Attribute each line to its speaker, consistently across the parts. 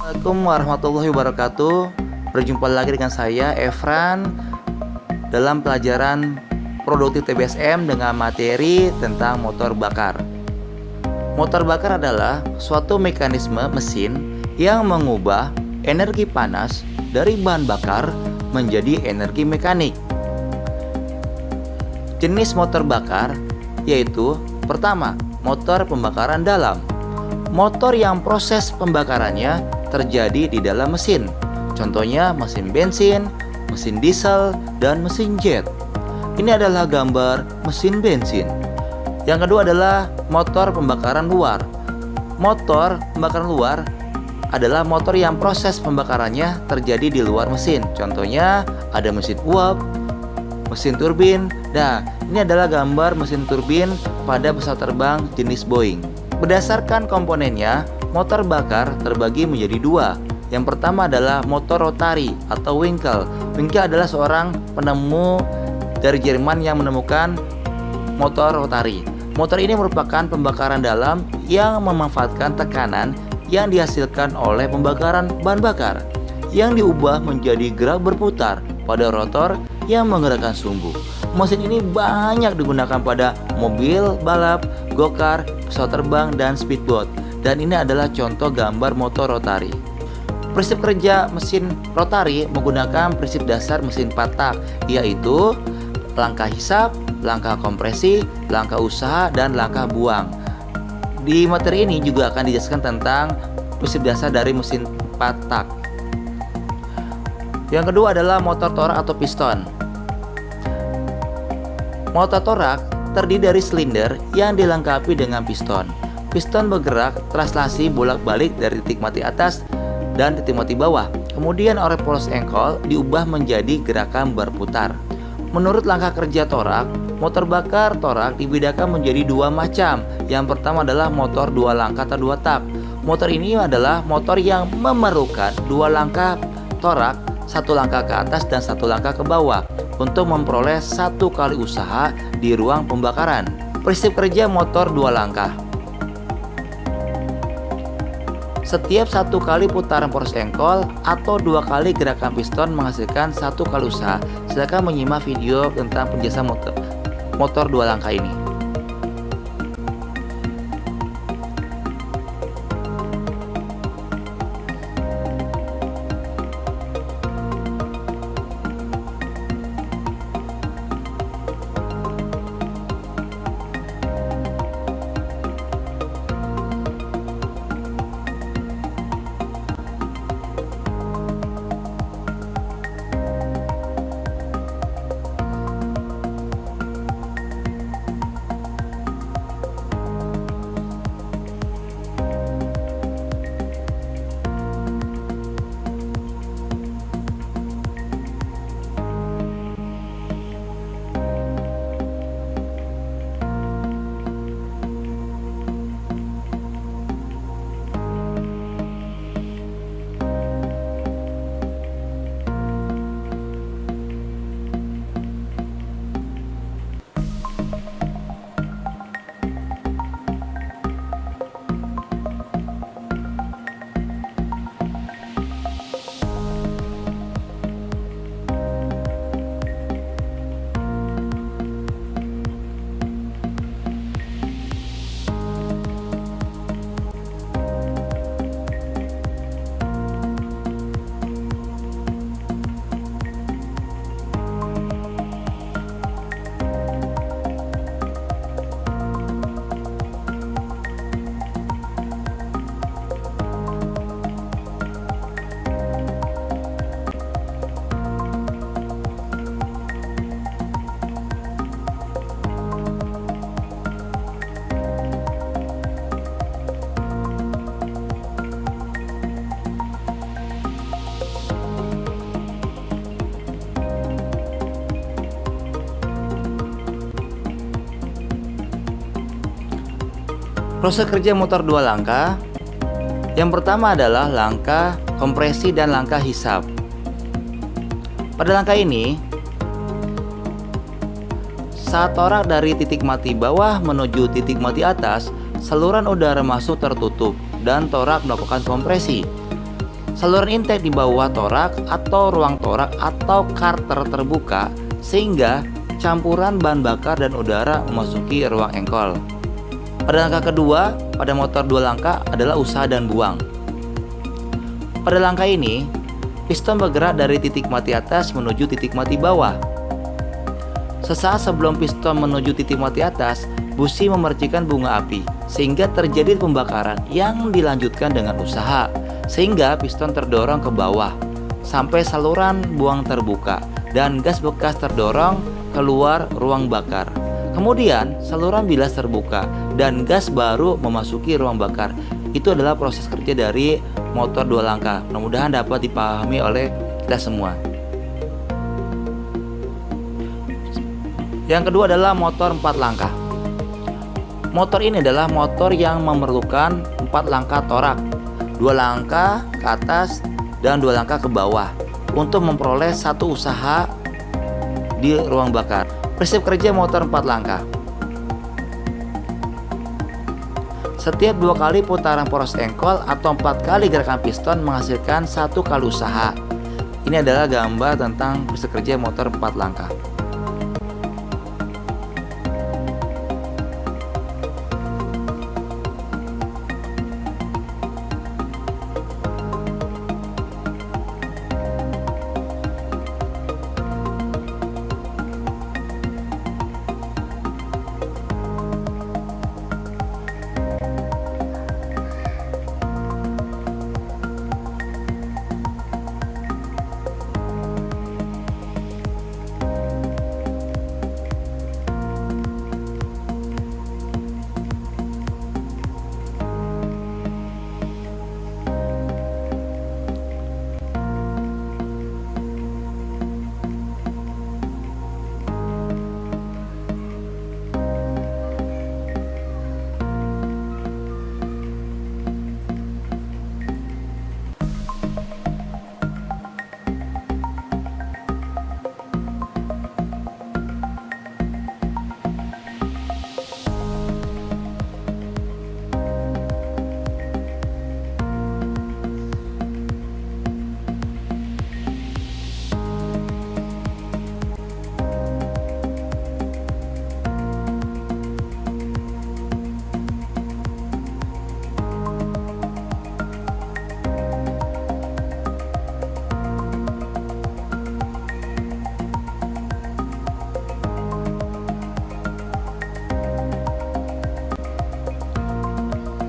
Speaker 1: Assalamualaikum warahmatullahi wabarakatuh. Berjumpa lagi dengan saya Efran dalam pelajaran produktif TBSM dengan materi tentang motor bakar. Motor bakar adalah suatu mekanisme mesin yang mengubah energi panas dari bahan bakar menjadi energi mekanik. Jenis motor bakar yaitu pertama, motor pembakaran dalam. Motor yang proses pembakarannya terjadi di dalam mesin. Contohnya mesin bensin, mesin diesel, dan mesin jet. Ini adalah gambar mesin bensin. Yang kedua adalah motor pembakaran luar. Motor pembakaran luar adalah motor yang proses pembakarannya terjadi di luar mesin. Contohnya ada mesin uap, mesin turbin. Nah, ini adalah gambar mesin turbin pada pesawat terbang jenis Boeing. Berdasarkan komponennya, motor bakar terbagi menjadi dua. Yang pertama adalah motor rotari atau Winkel. Winkel adalah seorang penemu dari Jerman yang menemukan motor rotari. Motor ini merupakan pembakaran dalam yang memanfaatkan tekanan yang dihasilkan oleh pembakaran bahan bakar yang diubah menjadi gerak berputar pada rotor yang menggerakkan sumbu. Mesin ini banyak digunakan pada mobil balap, go-kart, pesawat terbang, dan speedboat. Dan ini adalah contoh gambar motor rotari. Prinsip kerja mesin rotari menggunakan prinsip dasar mesin 4 tak, yaitu langkah hisap, langkah kompresi, langkah usaha, dan langkah buang. Di materi ini juga akan dijelaskan tentang prinsip dasar dari mesin 4 tak. Yang kedua adalah motor torak atau piston. Motor torak terdiri dari silinder yang dilengkapi dengan piston. Piston bergerak translasi bolak-balik dari titik mati atas dan titik mati bawah. Kemudian oleh polos engkol diubah menjadi gerakan berputar. Menurut langkah kerja torak, motor bakar torak dibedakan menjadi dua macam. Yang pertama adalah motor dua langkah atau dua tak. Motor ini adalah motor yang memerlukan dua langkah torak, satu langkah ke atas dan satu langkah ke bawah untuk memperoleh satu kali usaha di ruang pembakaran. Prinsip kerja motor dua langkah. Setiap satu kali putaran poros engkol atau dua kali gerakan piston menghasilkan satu kali usaha. Silakan menyimak video tentang penjelasan motor dua langkah ini. Proses kerja motor dua langkah. Yang pertama adalah langkah kompresi dan langkah hisap. Pada langkah ini, saat torak dari titik mati bawah menuju titik mati atas, saluran udara masuk tertutup dan torak melakukan kompresi. Saluran intake di bawah torak atau ruang torak atau karter terbuka sehingga campuran bahan bakar dan udara memasuki ruang engkol. Pada langkah kedua, pada motor 2 langkah adalah usaha dan buang. Pada langkah ini, piston bergerak dari titik mati atas menuju titik mati bawah. Sesaat sebelum piston menuju titik mati atas, busi memercikan bunga api sehingga terjadi pembakaran yang dilanjutkan dengan usaha, sehingga piston terdorong ke bawah sampai saluran buang terbuka dan gas bekas terdorong keluar ruang bakar. Kemudian saluran bilas terbuka dan gas baru memasuki ruang bakar. Itu adalah proses kerja dari motor 2 langkah. Mudah-mudahan dapat dipahami oleh kita semua. Yang kedua adalah motor 4 langkah. Motor ini adalah motor yang memerlukan 4 langkah torak, 2 langkah ke atas dan 2 langkah ke bawah untuk memperoleh satu usaha di ruang bakar. Prinsip kerja motor 4 langkah. Setiap 2 kali putaran poros engkol atau 4 kali gerakan piston menghasilkan 1 kali usaha. Ini adalah gambar tentang prinsip kerja motor 4 langkah.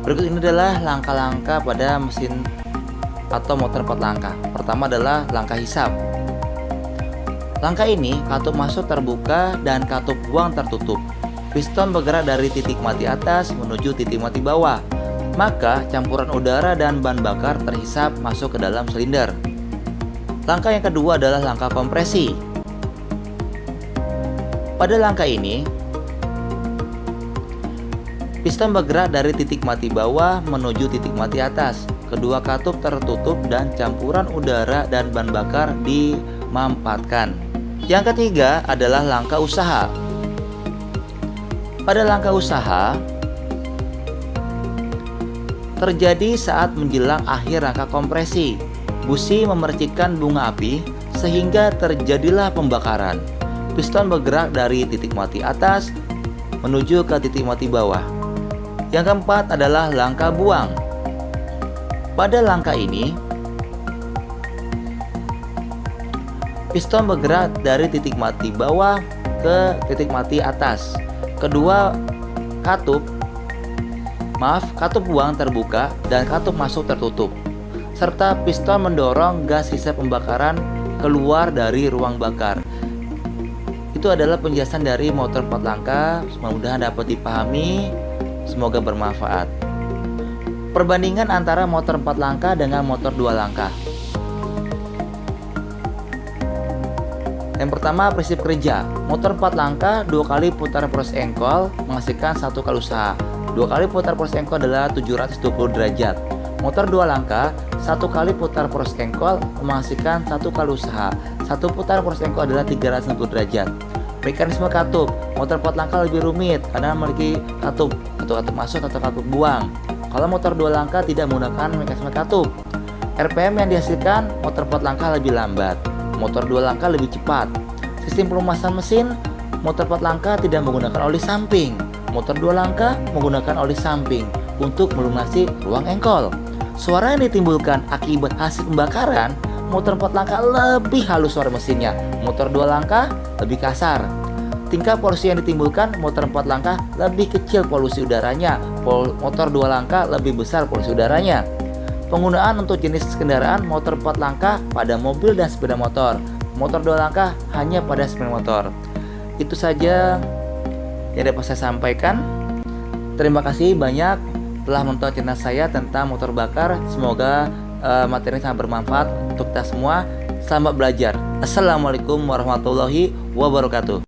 Speaker 1: Berikut ini adalah langkah-langkah pada mesin atau motor 4 langkah. Pertama adalah langkah hisap. Langkah ini katup masuk terbuka dan katup buang tertutup. Piston bergerak dari titik mati atas menuju titik mati bawah. Maka campuran udara dan bahan bakar terhisap masuk ke dalam silinder. Langkah yang kedua adalah langkah kompresi. Pada langkah ini, piston bergerak dari titik mati bawah menuju titik mati atas. Kedua katup tertutup dan campuran udara dan bahan bakar dimampatkan. Yang ketiga adalah langkah usaha. Pada langkah usaha terjadi saat menjelang akhir rangka kompresi. Busi memercikan bunga api sehingga terjadilah pembakaran. Piston bergerak dari titik mati atas menuju ke titik mati bawah. Yang keempat adalah langkah buang. Pada langkah ini, piston bergerak dari titik mati bawah ke titik mati atas. Kedua katup buang terbuka dan katup masuk tertutup, serta piston mendorong gas sisa pembakaran keluar dari ruang bakar. Itu adalah penjelasan dari motor 4 langkah. Mudah-mudahan dapat dipahami. Semoga bermanfaat. Perbandingan antara motor 4 langkah dengan motor 2 langkah. Yang pertama, prinsip kerja. Motor 4 langkah 2 kali putar poros engkol menghasilkan 1 kali usaha. 2 kali putar poros engkol adalah 720 derajat. Motor 2 langkah 1 kali putar poros engkol menghasilkan 1 kali usaha. 1 putar poros engkol adalah 360 derajat. Mekanisme katup. Motor 4 langkah lebih rumit karena memiliki katup atau katup masuk atau katup buang. Kalau motor 2 langkah tidak menggunakan mekanisme katup. RPM yang dihasilkan motor 4 langkah lebih lambat, motor 2 langkah lebih cepat. Sistem pelumasan mesin, motor 4 langkah tidak menggunakan oli samping, motor 2 langkah menggunakan oli samping untuk melunasi ruang engkol. Suara yang ditimbulkan akibat hasil pembakaran, motor 4 langkah lebih halus suara mesinnya, motor 2 langkah lebih kasar. Tingkat polusi yang ditimbulkan motor 4 langkah lebih kecil polusi udaranya, motor 2 langkah lebih besar polusi udaranya. Penggunaan untuk jenis kendaraan motor 4 langkah pada mobil dan sepeda motor, motor 2 langkah hanya pada sepeda motor. Itu saja yang dapat saya sampaikan. Terima kasih banyak telah menonton channel saya tentang motor bakar. Semoga materi sangat bermanfaat untuk kita semua. Selamat belajar. Assalamualaikum warahmatullahi wabarakatuh.